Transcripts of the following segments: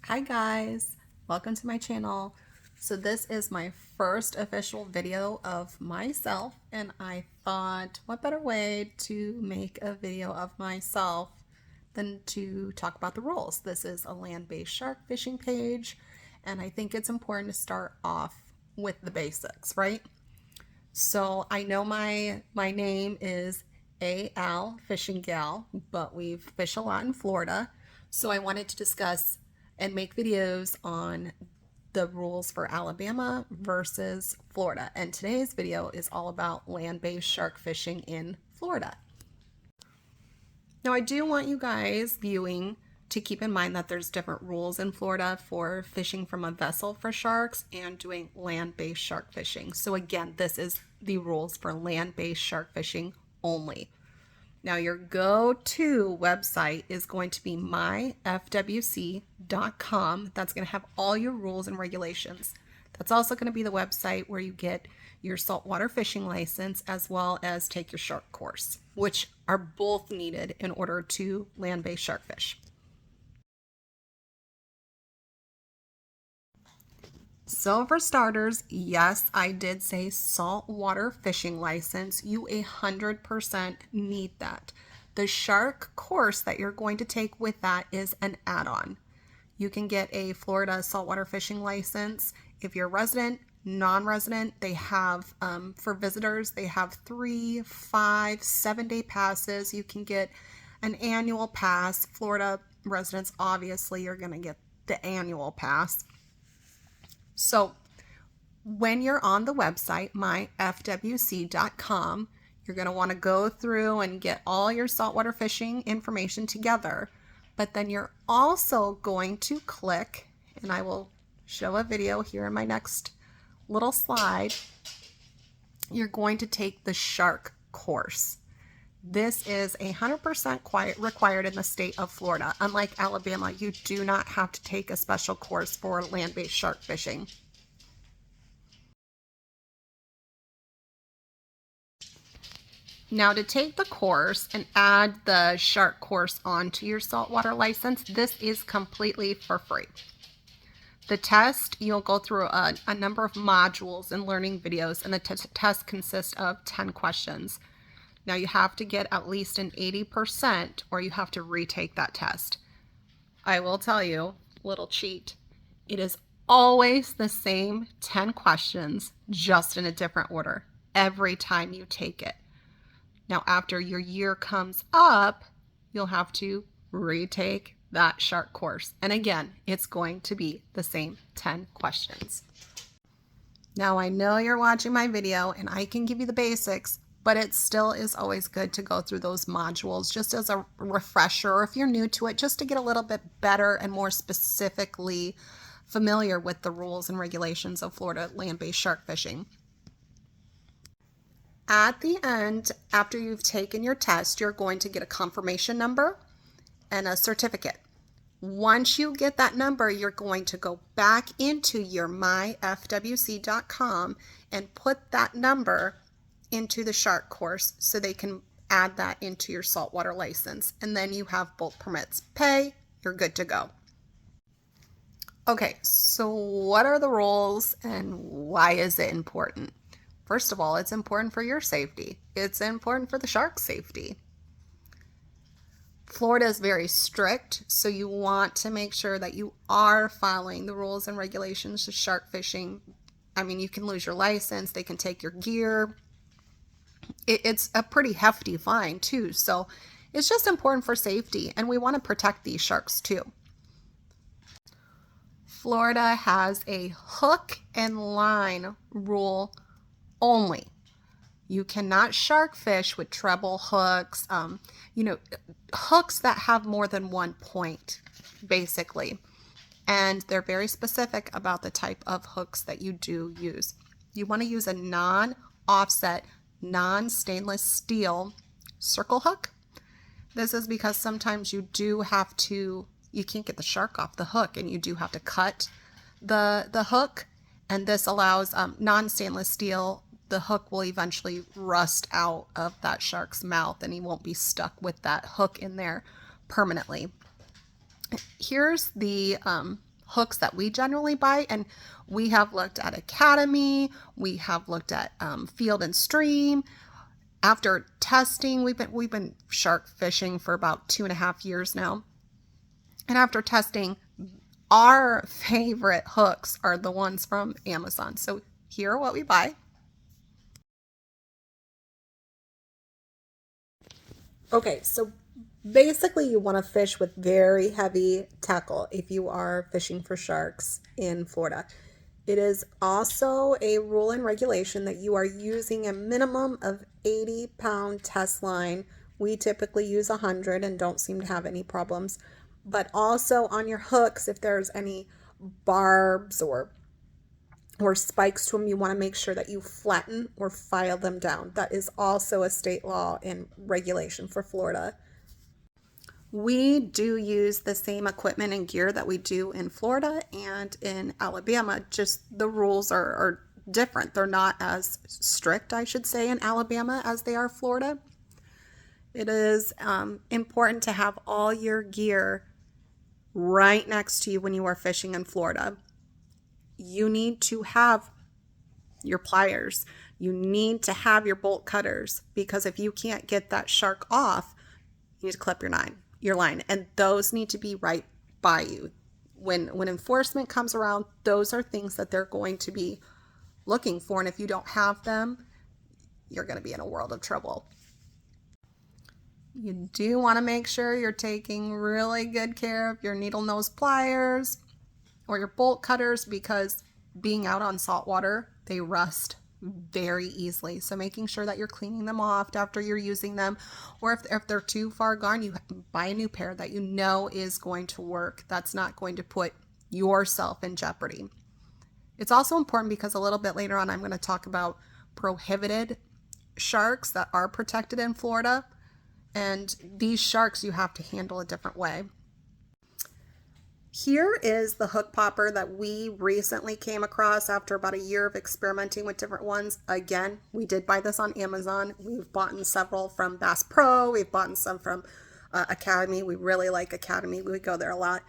Hi guys, welcome to my channel. So this is my first official video of myself, and I thought what better way to make a video of myself than to talk about the rules. This is a land-based shark fishing page, and I think it's important to start off with the basics, right? So I know my name is A.L. Fishing Gal, but we fish a lot in Florida. So I wanted to discuss and make videos on the rules for Alabama versus Florida. And today's video is all about land-based shark fishing in Florida. Now I do want you guys viewing to keep in mind that there's different rules in Florida for fishing from a vessel for sharks and doing land-based shark fishing. So again, this is the rules for land-based shark fishing only. Now your go-to website is going to be myfwc.com. That's going to have all your rules and regulations. That's also going to be the website where you get your saltwater fishing license as well as take your shark course, which are both needed in order to land-based shark fish. So for starters, yes, I did say saltwater fishing license. You 100% need that. The shark course that you're going to take with that is an add-on. You can get a Florida saltwater fishing license if you're resident, non-resident. They have, for visitors, they have 3, 5, 7-day passes. You can get an annual pass. Florida residents, obviously, you're going to get the annual pass. So when you're on the website, myfwc.com, you're going to want to go through and get all your saltwater fishing information together. But then you're also going to click, and I will show a video here in my next little slide. You're going to take the shark course. This is 100% required in the state of Florida. Unlike Alabama, you do not have to take a special course for land-based shark fishing. Now to take the course and add the shark course onto your saltwater license, this is completely for free. The test, you'll go through a number of modules and learning videos, and the test consists of 10 questions. Now you have to get at least an 80% or you have to retake that test. I will tell you, little cheat, it is always the same 10 questions, just in a different order, every time you take it. Now, after your year comes up, you'll have to retake that shark course. And again, it's going to be the same 10 questions. Now, I know you're watching my video and I can give you the basics, but it still is always good to go through those modules just as a refresher, or if you're new to it, just to get a little bit better and more specifically familiar with the rules and regulations of Florida land-based shark fishing. At the end, after you've taken your test, you're going to get a confirmation number and a certificate. Once you get that number, you're going to go back into your myfwc.com and put that number into the shark course so they can add that into your saltwater license. And then you have both permits. Pay, you're good to go. Okay, so what are the rules and why is it important? First of all, it's important for your safety. It's important for the shark's safety. Florida is very strict, so you want to make sure that you are following the rules and regulations to shark fishing. I mean, you can lose your license, they can take your gear. It's a pretty hefty fine too, so it's just important for safety, and we want to protect these sharks too. Florida has a hook and line rule only. You cannot shark fish with treble hooks, hooks that have more than one point, basically. And they're very specific about the type of hooks that you do use. You want to use a non-offset, non-stainless steel circle hook. This is because sometimes you can't get the shark off the hook and you do have to cut the hook. And this allows non-stainless steel. The hook will eventually rust out of that shark's mouth and he won't be stuck with that hook in there permanently. Here's the hooks that we generally buy. And we have looked at Academy, we have looked at Field and Stream. After testing, we've been shark fishing for about 2.5 years now. And after testing, our favorite hooks are the ones from Amazon. So here are what we buy. Okay, so basically you want to fish with very heavy tackle if you are fishing for sharks in Florida. It is also a rule and regulation that you are using a minimum of 80-pound test line. We typically use 100 and don't seem to have any problems. But also on your hooks, if there's any barbs or spikes to them, you want to make sure that you flatten or file them down. That is also a state law and regulation for Florida. We do use the same equipment and gear that we do in Florida and in Alabama, just the rules are different. They're not as strict, I should say, in Alabama as they are Florida. It is important to have all your gear right next to you when you are fishing in Florida. You need to have your pliers. You need to have your bolt cutters, because if you can't get that shark off, you need to clip your line, and those need to be right by you. When enforcement comes around, those are things that they're going to be looking for, and if you don't have them, you're going to be in a world of trouble. You do want to make sure you're taking really good care of your needle nose pliers or your bolt cutters, because being out on salt water, they rust very easily. So making sure that you're cleaning them off after you're using them, or if they're too far gone, you buy a new pair that you know is going to work, that's not going to put yourself in jeopardy. It's also important because a little bit later on I'm going to talk about prohibited sharks that are protected in Florida, and these sharks you have to handle a different way. Here is the hook popper that we recently came across after about a year of experimenting with different ones. Again, we did buy this on Amazon. We've bought several from Bass Pro. We've bought some from Academy. We really like Academy. We go there a lot.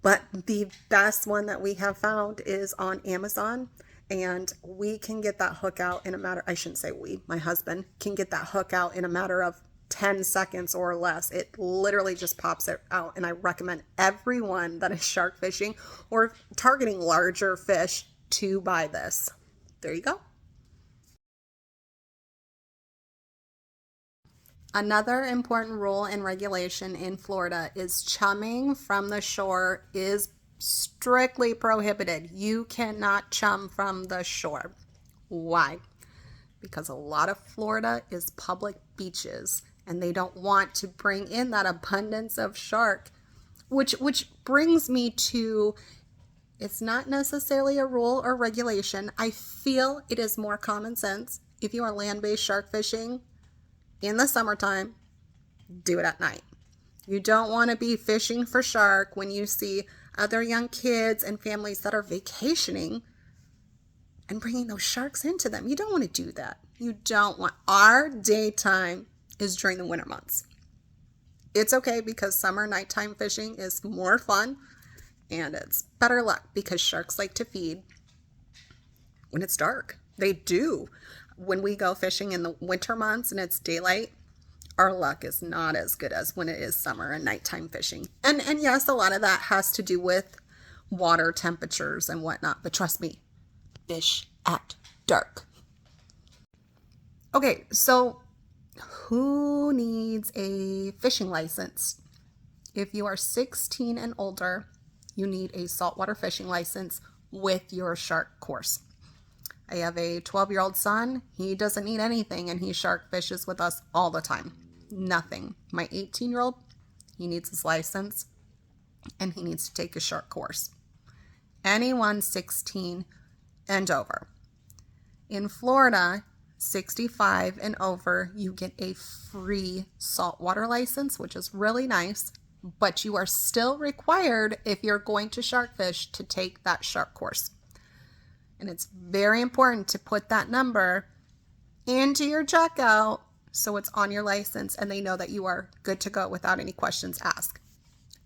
But the best one that we have found is on Amazon. And we can get that hook out in a matter, I shouldn't say we, my husband can get that hook out in a matter of 10 seconds or less. It literally just pops it out, and I recommend everyone that is shark fishing or targeting larger fish to buy this. There you go. Another important rule and regulation in Florida is chumming from the shore is strictly prohibited. You cannot chum from the shore. Why? Because a lot of Florida is public beaches, and they don't want to bring in that abundance of shark, which brings me to, it's not necessarily a rule or regulation. I feel it is more common sense. If you are land-based shark fishing in the summertime, do it at night. You don't want to be fishing for shark when you see other young kids and families that are vacationing and bringing those sharks into them. You don't want to do that. You don't want. Our daytime is during the winter months. It's okay because summer nighttime fishing is more fun, and it's better luck because sharks like to feed when it's dark. They do. When we go fishing in the winter months and it's daylight, our luck is not as good as when it is summer and nighttime fishing. And yes, a lot of that has to do with water temperatures and whatnot, but trust me, fish at dark. Okay, so who needs a fishing license? If you are 16 and older, you need a saltwater fishing license with your shark course. I have a 12-year-old son. He doesn't need anything, and he shark fishes with us all the time. Nothing. My 18-year-old, he needs his license, and he needs to take a shark course. Anyone 16 and over. In Florida, 65 and over, you get a free saltwater license, which is really nice, but you are still required, if you're going to shark fish, to take that shark course. And it's very important to put that number into your checkout so it's on your license and they know that you are good to go without any questions asked.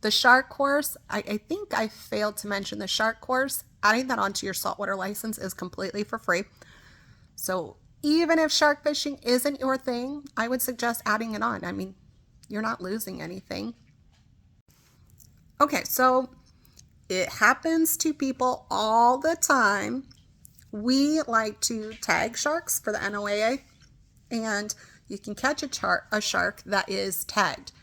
The shark course, I think I failed to mention the shark course. Adding that onto your saltwater license is completely for free. So even if shark fishing isn't your thing, I would suggest adding it on. I mean, you're not losing anything. Okay, so it happens to people all the time. We like to tag sharks for the NOAA, and you can catch a shark that is tagged.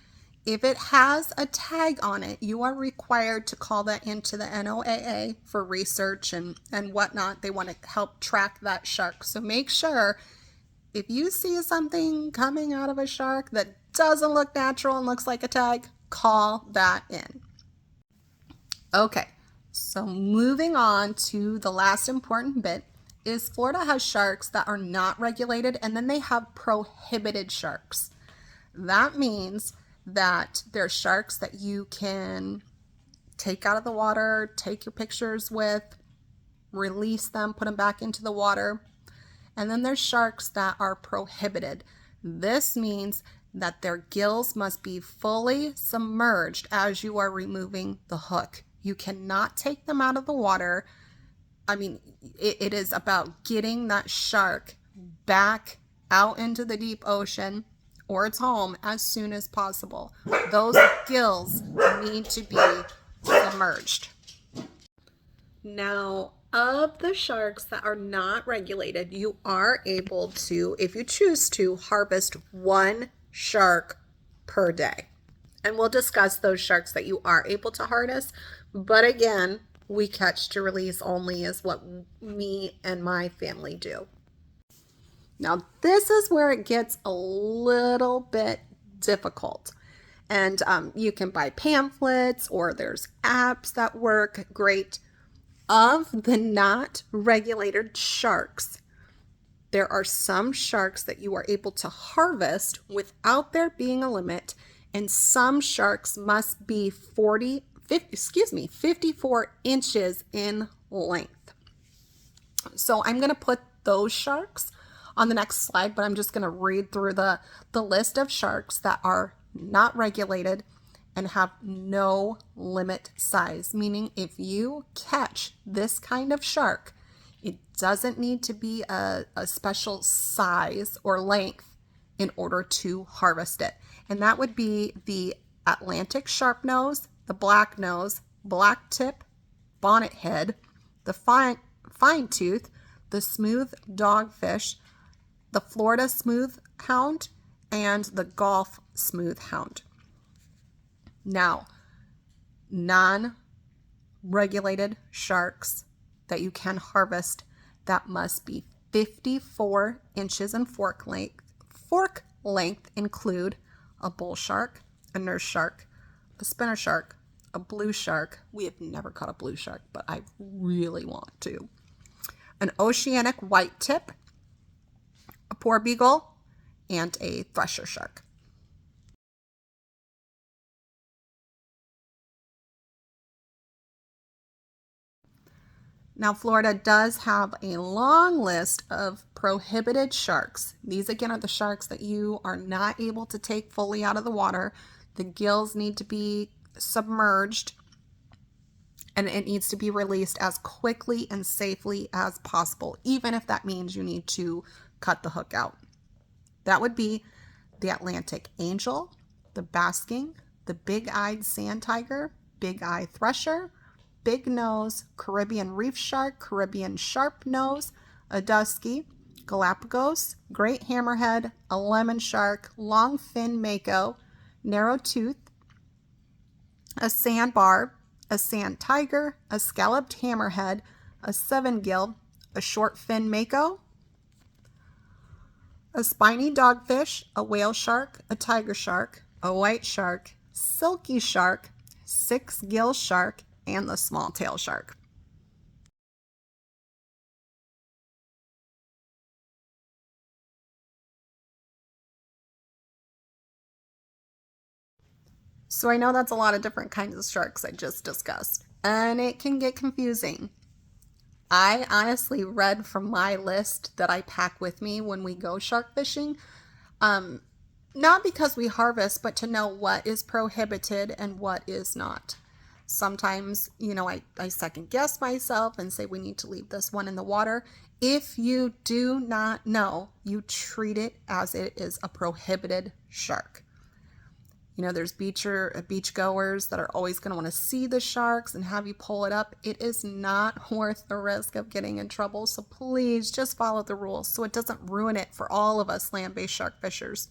If it has a tag on it, you are required to call that into the NOAA for research and whatnot. They want to help track that shark. So make sure if you see something coming out of a shark that doesn't look natural and looks like a tag, call that in. Okay, so moving on to the last important bit is Florida has sharks that are not regulated, and then they have prohibited sharks. That means that they're sharks that you can take out of the water, take your pictures with, release them, put them back into the water. And then there's sharks that are prohibited. This means that their gills must be fully submerged as you are removing the hook. You cannot take them out of the water. I mean, it is about getting that shark back out into the deep ocean or its home as soon as possible. Those gills need to be submerged. Now, of the sharks that are not regulated, you are able to, if you choose to, harvest one shark per day. And we'll discuss those sharks that you are able to harvest. But again, we catch to release only is what me and my family do. Now, this is where it gets a little bit difficult. And you can buy pamphlets or there's apps that work great. Of the not regulated sharks, there are some sharks that you are able to harvest without there being a limit, and some sharks must be 54 inches in length. So I'm going to put those sharks on the next slide, but I'm just going to read through the list of sharks that are not regulated and have no limit size, meaning if you catch this kind of shark, it doesn't need to be a special size or length in order to harvest it. And that would be the Atlantic sharpnose, the black nose, black tip, bonnet head, the fine tooth, the smooth dogfish, the Florida smooth hound, and the Gulf smooth hound. Now, non-regulated sharks that you can harvest that must be 54 inches in fork length include a bull shark, a nurse shark, a spinner shark, a blue shark. We have never caught a blue shark, but I really want to. An oceanic white tip, a porbeagle, and a thresher shark. Now, Florida does have a long list of prohibited sharks. These, again, are the sharks that you are not able to take fully out of the water. The gills need to be submerged, and it needs to be released as quickly and safely as possible, even if that means you need to cut the hook out. That would be the Atlantic angel, the basking, the big-eyed sand tiger, big-eye thresher, big nose, Caribbean reef shark, Caribbean sharp nose, a dusky, Galapagos, great hammerhead, a lemon shark, long fin mako, narrow tooth, a sandbar, a sand tiger, a scalloped hammerhead, a seven gill, a short fin mako, a spiny dogfish, a whale shark, a tiger shark, a white shark, silky shark, six gill shark, and the small tail shark. So I know that's a lot of different kinds of sharks I just discussed, and it can get confusing. I honestly read from my list that I pack with me when we go shark fishing. not because we harvest, but to know what is prohibited and what is not. Sometimes, I second guess myself and say we need to leave this one in the water. If you do not know, you treat it as it is a prohibited shark. There's beach goers that are always going to want to see the sharks and have you pull it up. It is not worth the risk of getting in trouble. So please just follow the rules so it doesn't ruin it for all of us land-based shark fishers.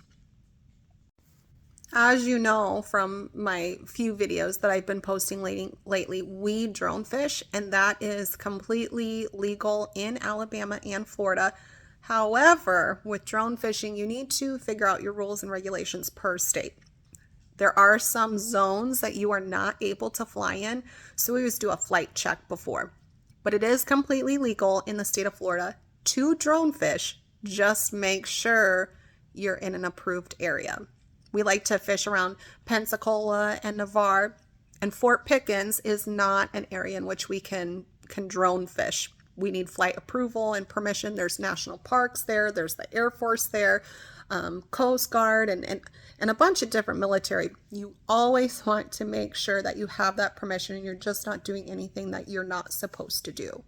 As you know from my few videos that I've been posting lately, we drone fish, and that is completely legal in Alabama and Florida. However, with drone fishing, you need to figure out your rules and regulations per state. There are some zones that you are not able to fly in, so we always do a flight check before. But it is completely legal in the state of Florida to drone fish. Just make sure you're in an approved area. We like to fish around Pensacola and Navarre, and Fort Pickens is not an area in which we can drone fish. We need flight approval and permission. There's national parks there. There's the Air Force there, Coast Guard, and a bunch of different military. You always want to make sure that you have that permission and you're just not doing anything that you're not supposed to do.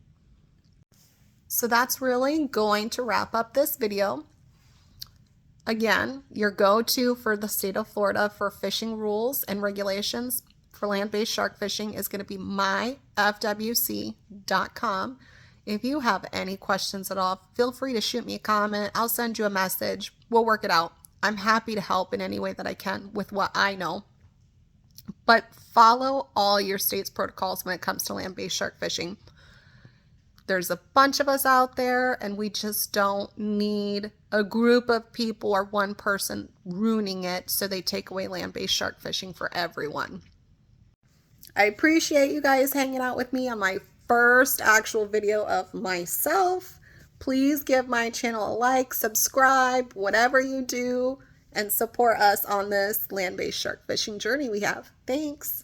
So that's really going to wrap up this video. Again, your go-to for the state of Florida for fishing rules and regulations for land-based shark fishing is going to be myfwc.com. If you have any questions at all, feel free to shoot me a comment. I'll send you a message. We'll work it out. I'm happy to help in any way that I can with what I know. But follow all your state's protocols when it comes to land-based shark fishing. There's a bunch of us out there, and we just don't need a group of people or one person ruining it so they take away land-based shark fishing for everyone. I appreciate you guys hanging out with me on my first actual video of myself. Please give my channel a like, subscribe, whatever you do, and support us on this land-based shark fishing journey we have. Thanks.